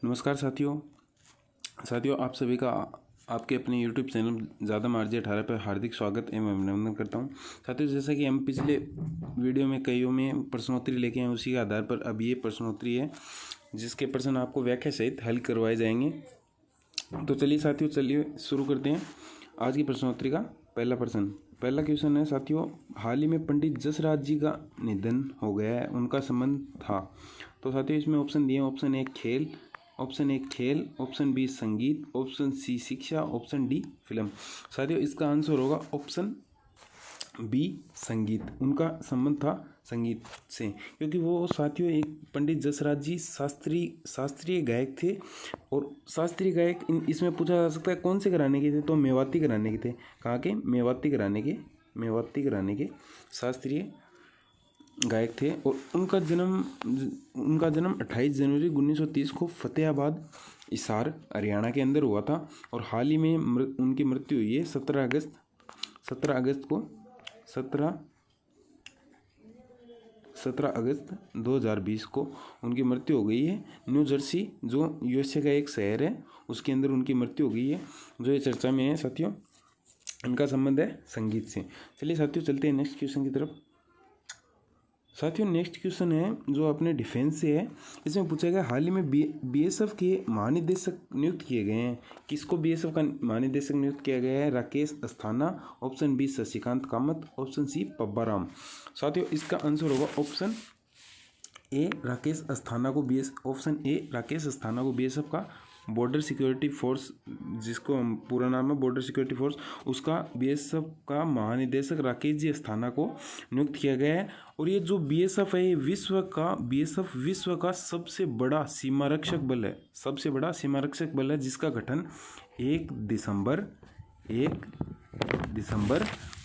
नमस्कार साथियों आप सभी का आपके अपने YouTube चैनल ज़्यादा मार्जी 18 पर हार्दिक स्वागत एवं अभिनंदन करता हूं। साथियों, जैसा कि हम पिछले वीडियो में कईयों में प्रश्नोत्तरी लेके आए, उसी के आधार पर अब ये प्रश्नोत्तरी है जिसके प्रश्न आपको व्याख्या सहित हल करवाए जाएंगे। तो चलिए साथियों, शुरू करते हैं आज की प्रश्नोत्तरी का पहला प्रश्न। पहला क्वेश्चन है साथियों, हाल ही में पंडित जसराज जी का निधन हो गया है, उनका संबंध था। तो साथियों इसमें ऑप्शन दिए, ऑप्शन ए खेल, ऑप्शन बी संगीत, ऑप्शन सी शिक्षा, ऑप्शन डी फिल्म। साथियों इसका आंसर होगा ऑप्शन बी संगीत। उनका संबंध था संगीत से, क्योंकि वो साथियों एक पंडित जसराज जी शास्त्रीय गायक थे। और शास्त्रीय गायक इसमें पूछा जा सकता है कौन से घराने के थे, तो मेवाती घराने के थे। कहाँ के? मेवाती घराने के शास्त्रीय गायक थे। और उनका जन्म 28 जनवरी 1930 को फतेहाबाद हिसार हरियाणा के अंदर हुआ था। और हाल ही में उनकी मृत्यु हुई है 17 अगस्त 2020 को उनकी मृत्यु हो गई है। न्यू जर्सी जो यूएसए का एक शहर है उसके अंदर उनकी मृत्यु हो गई है, जो ये चर्चा में है साथियों। इनका संबंध है संगीत से। चलिए साथियों चलते हैं नेक्स्ट क्वेश्चन की तरफ। साथियों नेक्स्ट क्वेश्चन है जो अपने डिफेंस से है। इसमें पूछा गया हाल ही में बीएसएफ के महानिदेशक नियुक्त किए गए हैं। किसको बीएसएफ का महानिदेशक नियुक्त किया गया है? Rakesh Asthana, option B Shashikant Kamath, option C Pabba Ram. साथियों इसका आंसर होगा ऑप्शन ए राकेश अस्थाना को बीएसएफ का बॉर्डर सिक्योरिटी फोर्स, जिसको हम पूरा नाम है बॉर्डर सिक्योरिटी फोर्स, उसका बीएसएफ का महानिदेशक राकेश जी अस्थाना को नियुक्त किया गया है। और ये जो बीएसएफ है बीएसएफ विश्व का सबसे बड़ा सीमा रक्षक बल है, जिसका गठन 1 दिसंबर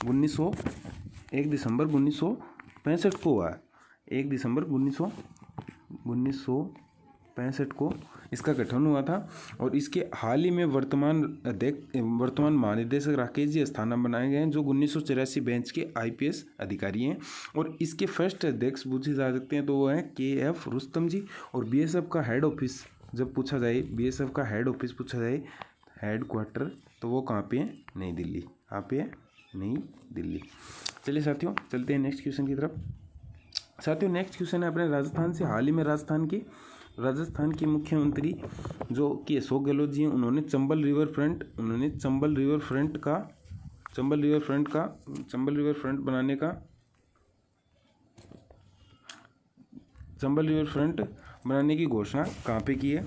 1965 को हुआ है। 1 दिसंबर 1965 को इसका गठन हुआ था। और इसके हाल ही में वर्तमान महानिदेशक राकेश जी अस्थाना बनाए गए हैं, जो 1984 बैच के आईपीएस अधिकारी हैं। और इसके फर्स्ट अध्यक्ष पूछे जा सकते हैं तो वो हैं KF रुस्तम जी। और बीएसएफ का हेड ऑफिस जब पूछा जाए, हेड क्वार्टर, तो वो कहाँ पे है? नई दिल्ली। कहाँ पे है? नई दिल्ली। चलिए साथियों चलते हैं नेक्स्ट क्वेश्चन की तरफ। साथियों नेक्स्ट क्वेश्चन है अपने राजस्थान से। हाल ही में राजस्थान के मुख्यमंत्री जो कि अशोक गहलोत जी हैं, उन्होंने चंबल रिवर फ्रंट बनाने की घोषणा कहाँ पे की है?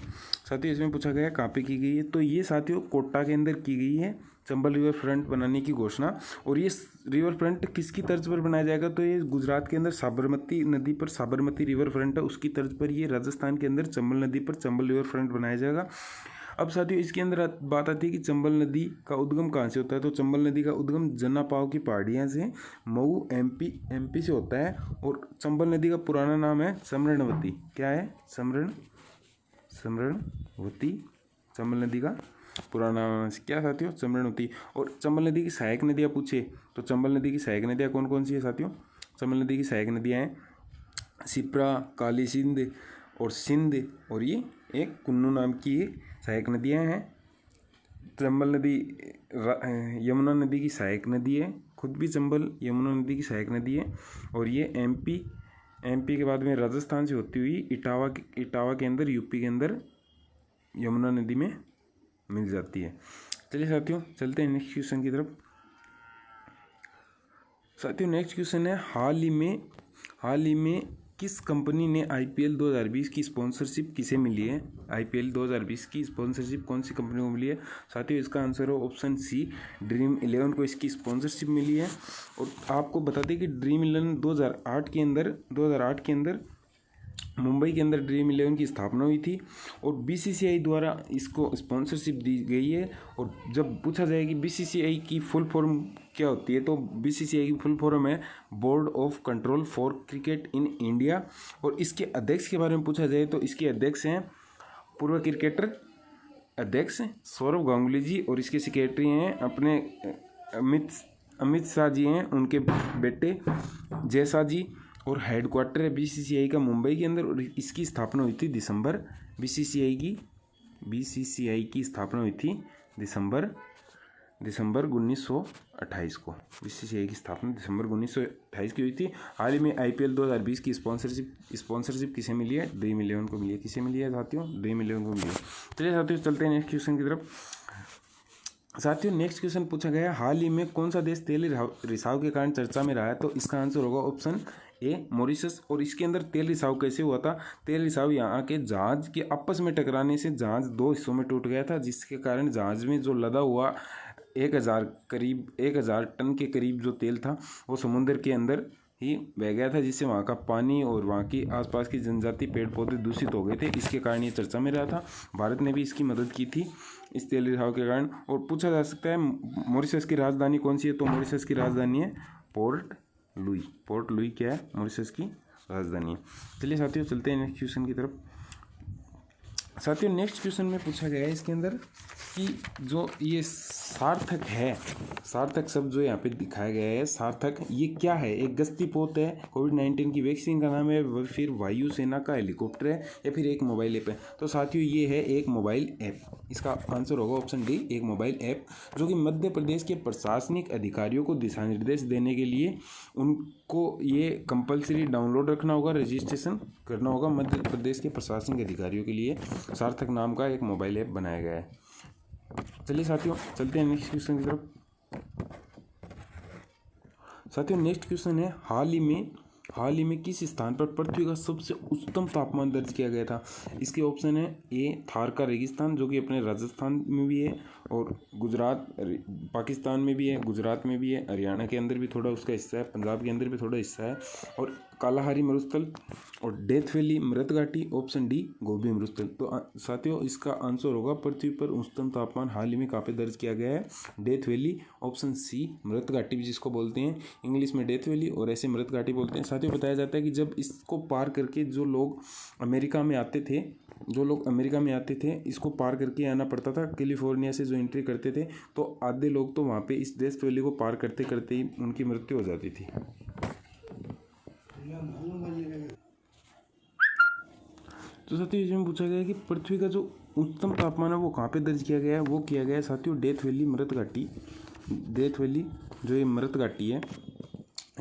साथियों इसमें पूछा गया कहाँ पे की गई है, तो ये साथियों कोटा के अंदर की गई है चंबल रिवर फ्रंट बनाने की घोषणा। और ये रिवर फ्रंट किसकी तर्ज पर बनाया जाएगा, तो ये गुजरात के अंदर साबरमती नदी पर साबरमती रिवर फ्रंट है, उसकी तर्ज पर ये राजस्थान के अंदर चंबल नदी पर चंबल रिवर फ्रंट बनाया जाएगा। अब साथियों इसके अंदर बात आती है कि चंबल नदी का उद्गम कहाँ से होता है, तो चंबल नदी का उद्गम जन्नापाव की पहाड़ियाँ से मऊ एमपी से होता है। और चंबल नदी का पुराना नाम है समरणवती। क्या है? समरणवती चंबल नदी का पुराना नाम क्या साथियों? समरणवती। और चंबल नदी की सहायक नदियाँ पूछे तो चंबल नदी की सहायक नदियाँ कौन कौन सी है साथियों? चंबल नदी की सहायक नदियाँ हैं शिप्रा, काली सिंध और सिंध, और ये एक कुन्नू नाम की सहायक नदियाँ हैं। चंबल नदी यमुना नदी की सहायक नदी है, खुद भी चंबल यमुना नदी की सहायक नदी है। और ये एमपी के बाद में राजस्थान से होती हुई इटावा के अंदर यूपी के अंदर यमुना नदी में मिल जाती है। चलिए साथियों चलते हैं नेक्स्ट क्वेश्चन की तरफ। साथियों नेक्स्ट क्वेश्चन है हाल ही में किस कंपनी ने IPL 2020 की स्पॉन्सरशिप किसे मिली है? IPL 2020 की स्पॉन्सरशिप कौन सी कंपनी को मिली है? साथियों इसका आंसर हो ऑप्शन सी ड्रीम 11 को इसकी स्पॉन्सरशिप मिली है। और आपको बता दें कि ड्रीम 11 2008 के अंदर मुंबई के अंदर ड्रीम 11 की स्थापना हुई थी। और BCCI द्वारा इसको स्पॉन्सरशिप दी गई है। और जब पूछा जाए कि BCCI की फुल फॉर्म क्या होती है, तो BCCI की फुल फॉर्म है board of control for cricket in India. और इसके अध्यक्ष के बारे में पूछा जाए तो इसके अध्यक्ष हैं पूर्व क्रिकेटर अध्यक्ष सौरव गांगुली जी। और इसके सेक्रेटरी हैं अपने अमित शाह जी हैं, उनके बेटे जय शाह जी। और हेडक्वार्टर है BCCI का मुंबई के अंदर। और इसकी स्थापना हुई थी बीसीसीआई की बीसीसीआई की स्थापना हुई थी दिसंबर 1928 को। बीसीसीआई की स्थापना दिसंबर 1928 की हुई थी। हाल ही में आईपीएल 2020 की स्पॉन्सरशिप किसे मिली है? ड्रीम 11 को मिली है। किसे मिली है साथियों? ड्रीम 11 को मिली है। चलिए साथियों चलते हैं नेक्स्ट क्वेश्चन की तरफ। साथियों नेक्स्ट क्वेश्चन पूछा गया है, हाल ही में कौन सा देश तेल रिसाव के कारण चर्चा में रहा है? तो इसका आंसर होगा ऑप्शन ए मॉरिशस। और इसके अंदर तेल रिसाव कैसे हुआ था? तेल रिसाव यहाँ के जहाज के आपस में टकराने से जहाज दो हिस्सों में टूट गया था, जिसके कारण जहाज में जो लदा हुआ 1000 टन के करीब जो तेल था वो समुद्र के अंदर ही बह गया था, जिससे वहाँ का पानी और वहाँ की आसपास की जनजाति पेड़ पौधे दूषित हो गए थे। इसके कारण ये चर्चा में रहा था। भारत ने भी इसकी मदद की थी इस तेल रिसाव के कारण। और पूछा जा सकता है मॉरिशस की राजधानी कौन सी है? तो मॉरिशस की राजधानी है पोर्ट लुई। पोर्ट लुई क्या है? मॉरिशस की राजधानी है। चलिए साथियों चलते हैं नेक्स्ट क्वेश्चन की तरफ। साथियों नेक्स्ट क्वेश्चन में पूछा गया है इसके अंदर कि जो ये सार्थक है, सार्थक शब्द जो यहाँ पे दिखाया गया है, सार्थक ये क्या है? एक गश्ती पोत है, कोविड-19 की वैक्सीन का नाम है, फिर वायुसेना का हेलीकॉप्टर है, या फिर एक मोबाइल ऐप है? तो साथियों ये है एक मोबाइल ऐप। इसका आंसर होगा ऑप्शन डी, एक मोबाइल ऐप, जो कि मध्य प्रदेश के प्रशासनिक अधिकारियों को दिशा निर्देश देने के लिए उनको ये कंपलसरी डाउनलोड रखना होगा, रजिस्ट्रेशन करना होगा। मध्य प्रदेश के प्रशासनिक अधिकारियों के लिए सार्थक नाम का एक मोबाइल ऐप बनाया गया है। चलिए साथियों चलते हैं नेक्स्ट क्वेश्चन की तरफ। साथियों नेक्स्ट क्वेश्चन है, हाल ही में किस स्थान पर पृथ्वी का सबसे उच्चतम तापमान दर्ज किया गया था? इसके ऑप्शन है ए थार का रेगिस्तान, जो कि अपने राजस्थान में भी है, और गुजरात पाकिस्तान में भी है, गुजरात में भी है, हरियाणा के अंदर भी थोड़ा उसका हिस्सा है, पंजाब के अंदर भी थोड़ा हिस्सा है, और कालाहारी मरुस्थल और डेथ वैली मृत घाटी, ऑप्शन डी गोबी मरुस्थल। तो साथियों इसका आंसर होगा पृथ्वी पर उच्चतम तापमान हाल ही में कहाँ पे दर्ज किया गया है? डेथ वैली, ऑप्शन सी मृत घाटी भी जिसको बोलते हैं, इंग्लिश में डेथ वैली और ऐसे मृत घाटी बोलते हैं। साथियों बताया जाता है कि जब इसको पार करके जो लोग अमेरिका में आते थे इसको पार करके आना पड़ता था, कैलिफोर्निया से जो एंट्री करते थे, तो आधे लोग तो वहाँ पे इस डेथ वैली को पार करते करते ही उनकी मृत्यु हो जाती थी। तो साथियों इसमें पूछा गया है कि पृथ्वी का जो उच्चतम तापमान है वो कहाँ पे दर्ज किया गया है? वो किया गया है साथियों डेथ वैली मृत घाटी। डेथ वैली जो ये मृत घाटी है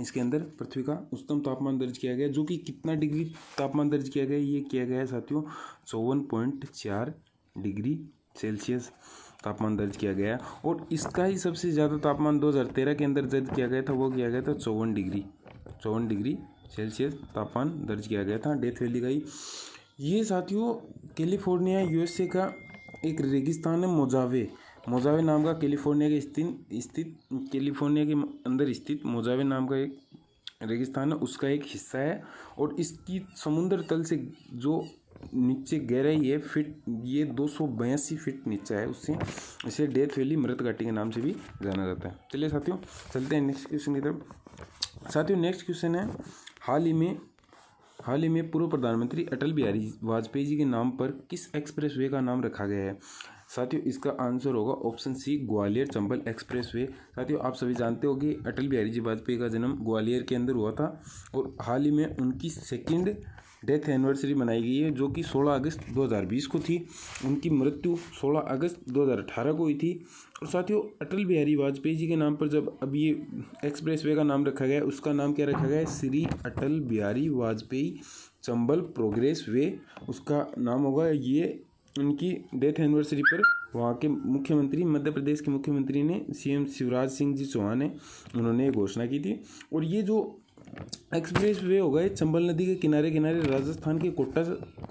इसके अंदर पृथ्वी का उच्चतम तापमान दर्ज किया गया, जो कि कितना डिग्री तापमान दर्ज किया गया? ये किया गया है साथियों 54.4 डिग्री सेल्सियस तापमान दर्ज किया गया है। और इसका ही सबसे ज़्यादा तापमान 2013 के अंदर दर्ज किया गया था, वो किया गया था 54 डिग्री सेल्सियस तापमान दर्ज किया गया था डेथ वैली का ही। ये साथियों कैलिफोर्निया यूएसए का एक रेगिस्तान है, मोजावे नाम का, कैलिफोर्निया के अंदर स्थित मोजावे नाम का एक रेगिस्तान है, उसका एक हिस्सा है। और इसकी समुद्र तल से जो नीचे गहराई है फीट, ये 282 फीट नीचे है उससे, इसे डेथ वैली मृत घाटी के नाम से भी जाना जाता है। चलिए साथियों चलते हैं नेक्स्ट क्वेश्चन की तरफ। साथियों नेक्स्ट क्वेश्चन है, हाल ही में पूर्व प्रधानमंत्री अटल बिहारी वाजपेयी जी के नाम पर किस एक्सप्रेसवे का नाम रखा गया है? साथियों इसका आंसर होगा option C Gwalior Chambal expressway. साथियों आप सभी जानते हो कि अटल बिहारी जी वाजपेयी का जन्म ग्वालियर के अंदर हुआ था, और हाल ही में उनकी सेकंड डेथ एनिवर्सरी मनाई गई है, जो कि 16 अगस्त 2020 को थी। उनकी मृत्यु 16 अगस्त 2018 को हुई थी। और साथियों अटल बिहारी वाजपेयी जी के नाम पर जब अब ये एक्सप्रेसवे का नाम रखा गया है, उसका नाम क्या रखा गया है? श्री अटल बिहारी वाजपेयी चंबल प्रोग्रेस वे उसका नाम होगा। ये उनकी डेथ एनिवर्सरी पर वहाँ के मुख्यमंत्री, मध्य प्रदेश के मुख्यमंत्री ने, सीएम शिवराज सिंह जी चौहान है, उन्होंने घोषणा की थी। और ये जो एक्सप्रेस वे होगा ये चंबल नदी के किनारे राजस्थान के कोटा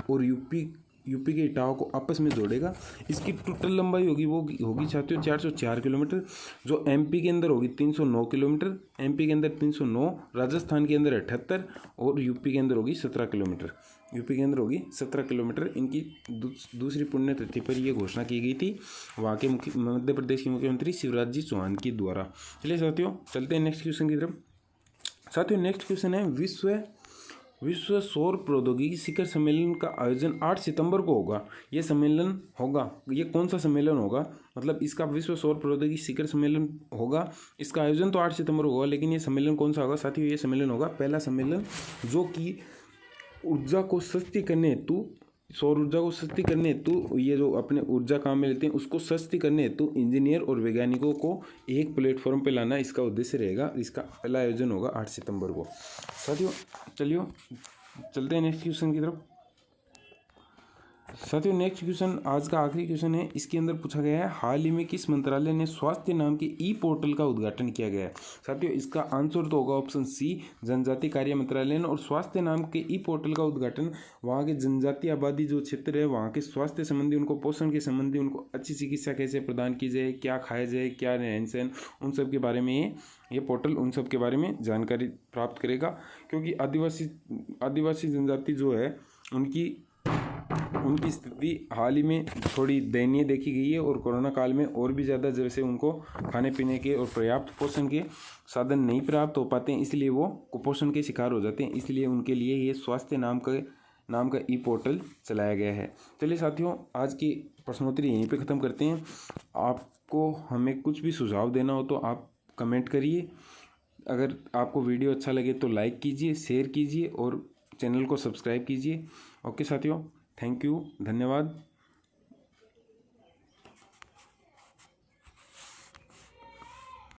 और यूपी के इटावा को आपस में जोड़ेगा। इसकी टोटल लंबाई होगी साथियों 404 किलोमीटर, जो एमपी के अंदर होगी 309 किलोमीटर, एमपी के अंदर 309, राजस्थान के अंदर 78 और यूपी के अंदर होगी 17 किलोमीटर। इनकी दूसरी पुण्यतिथि पर यह घोषणा की गई थी वहाँ के मध्य प्रदेश के मुख्यमंत्री शिवराज जी चौहान के द्वारा। चलिए साथियों चलते हैं नेक्स्ट क्वेश्चन की तरफ। साथियों नेक्स्ट क्वेश्चन है, विश्व सौर प्रौद्योगिकी शिखर सम्मेलन का आयोजन 8 सितंबर को होगा। ये सम्मेलन होगा, ये कौन सा सम्मेलन होगा? मतलब इसका विश्व सौर प्रौद्योगिकी शिखर सम्मेलन होगा, इसका आयोजन तो 8 सितंबर को होगा, लेकिन ये सम्मेलन कौन सा होगा? साथियों ये सम्मेलन होगा पहला सम्मेलन जो कि ऊर्जा को सस्ती करने हेतु सौर ऊर्जा को सस्ती करने हेतु ये जो अपने ऊर्जा काम में लेते हैं उसको सस्ती करने हेतु इंजीनियर और वैज्ञानिकों को एक प्लेटफॉर्म पे लाना इसका उद्देश्य रहेगा। इसका पहला आयोजन होगा 8 सितंबर को। साथियों चलिए चलते हैं नेक्स्ट क्वेश्चन की तरफ। साथियों नेक्स्ट क्वेश्चन आज का आखिरी क्वेश्चन है। इसके अंदर पूछा गया है हाल ही में किस मंत्रालय ने स्वास्थ्य नाम के ई पोर्टल का उद्घाटन किया गया है। साथियों इसका आंसर तो होगा ऑप्शन सी, जनजातीय कार्य मंत्रालय ने। और स्वास्थ्य नाम के ई पोर्टल का उद्घाटन वहाँ के जनजातीय आबादी जो क्षेत्र है वहाँ के स्वास्थ्य संबंधी, उनको पोषण के संबंधी, उनको अच्छी चिकित्सा कैसे प्रदान की जाए, क्या खाया जाए, क्या रहन सहन, उन सब के बारे में ये पोर्टल उन सब के बारे में जानकारी प्राप्त करेगा। क्योंकि आदिवासी जनजाति जो है उनकी स्थिति हाल ही में थोड़ी दयनीय देखी गई है और कोरोना काल में और भी ज़्यादा जैसे उनको खाने पीने के और पर्याप्त पोषण के साधन नहीं प्राप्त हो पाते हैं, इसलिए वो कुपोषण के शिकार हो जाते हैं। इसलिए उनके लिए ये स्वास्थ्य नाम का ई पोर्टल चलाया गया है। चलिए साथियों आज की प्रश्नोत्तरी यहीं पे ख़त्म करते हैं। आपको हमें कुछ भी सुझाव देना हो तो आप कमेंट करिए। अगर आपको वीडियो अच्छा लगे तो लाइक कीजिए, शेयर कीजिए और चैनल को सब्सक्राइब कीजिए। ओके साथियों, थैंक यू, धन्यवाद।